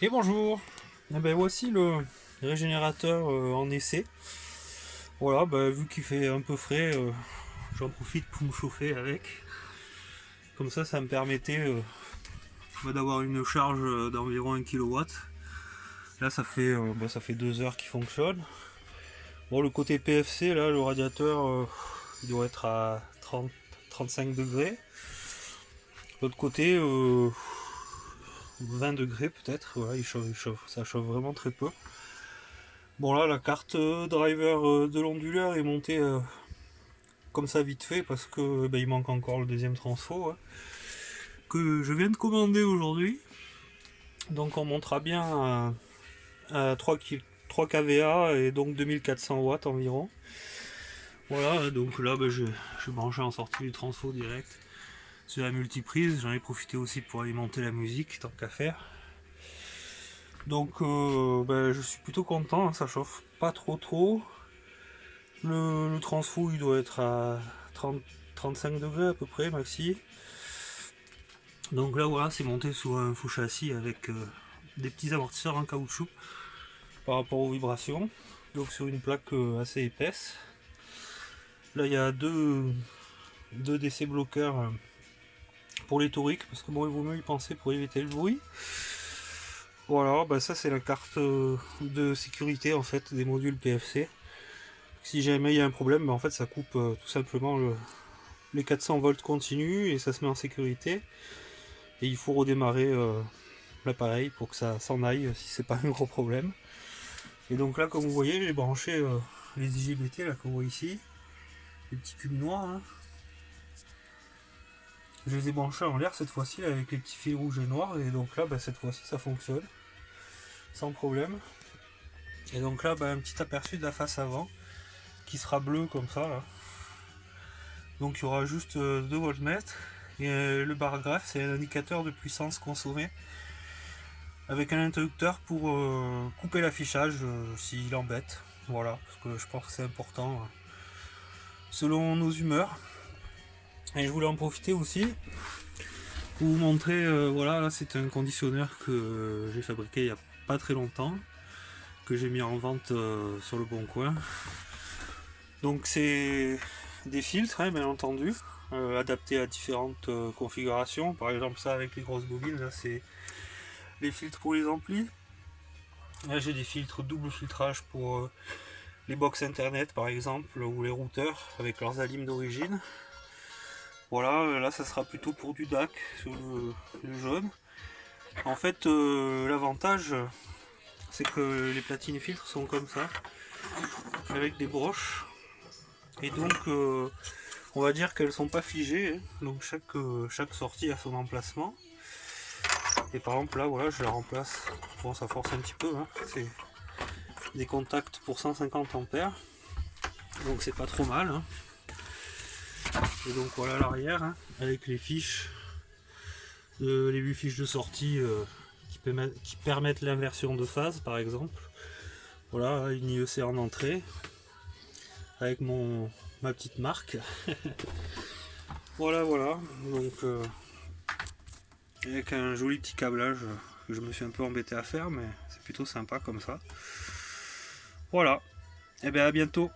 Et bonjour. Eh ben, voici le régénérateur en essai. Voilà, vu qu'il fait un peu frais, j'en profite pour me chauffer avec. Comme ça me permettait d'avoir une charge d'environ 1 kW. Là, ça fait 2 heures qu'il fonctionne. Bon, le côté PFC, là, le radiateur, il doit être à 30-35 degrés. L'autre côté, 20 degrés peut-être. Voilà, il chauffe, ça chauffe vraiment très peu. Bon, là, la carte driver de l'onduleur est montée comme ça vite fait parce que il manque encore le deuxième transfo, hein, que je viens de commander aujourd'hui. Donc on montera bien à 3 kVA et donc 2400 watts environ. Voilà, donc là je branché en sortie du transfo direct sur la multiprise. J'en ai profité aussi pour alimenter la musique tant qu'à faire. Donc je suis plutôt content, hein, ça chauffe pas trop. Le transfo il doit être à 30-35 degrés à peu près maxi. Donc là voilà, c'est monté sur un faux châssis avec des petits amortisseurs en caoutchouc par rapport aux vibrations. Donc sur une plaque assez épaisse. Là il y a deux DC bloqueurs pour les toriques parce que bon il vaut mieux y penser pour éviter le bruit. Voilà, ça c'est la carte de sécurité en fait des modules PFC. Si jamais il y a un problème, en fait ça coupe tout simplement les 400 volts continus et ça se met en sécurité. Et il faut redémarrer l'appareil pour que ça s'en aille si c'est pas un gros problème. Et donc là, comme vous voyez, j'ai branché les IGBT là qu'on voit ici, les petits cubes noirs. Hein. Je les ai branchés en l'air cette fois-ci avec les petits fils rouges et noirs. Et donc là, cette fois-ci, ça fonctionne sans problème. Et donc là, un petit aperçu de la face avant qui sera bleu comme ça. Là. Donc il y aura juste 2 voltmètres. Et le bar graph, c'est un indicateur de puissance consommée avec un interrupteur pour couper l'affichage s'il embête. Voilà, parce que je pense que c'est important selon nos humeurs. Et je voulais en profiter aussi pour vous montrer, voilà, là c'est un conditionneur que j'ai fabriqué il n'y a pas très longtemps, que j'ai mis en vente sur le bon coin. Donc c'est des filtres, hein, bien entendu, adaptés à différentes configurations. Par exemple ça avec les grosses bobines, là c'est les filtres pour les amplis. Là j'ai des filtres double filtrage pour les box internet par exemple, ou les routeurs avec leurs alimes d'origine. Voilà, là ça sera plutôt pour du DAC sur le jaune. En fait, l'avantage c'est que les platines filtres sont comme ça, avec des broches. Et donc on va dire qu'elles sont pas figées, hein. Donc chaque sortie a son emplacement. Et par exemple là voilà je la remplace. Bon ça force un petit peu, hein. C'est des contacts pour 150 ampères. Donc c'est pas trop mal, hein. Et donc voilà l'arrière, hein, avec les fiches, les 8 fiches de sortie qui permettent l'inversion de phase par exemple. Voilà, une IEC en entrée, avec ma petite marque. Voilà, donc avec un joli petit câblage que je me suis un peu embêté à faire, mais c'est plutôt sympa comme ça. Voilà, et bien à bientôt.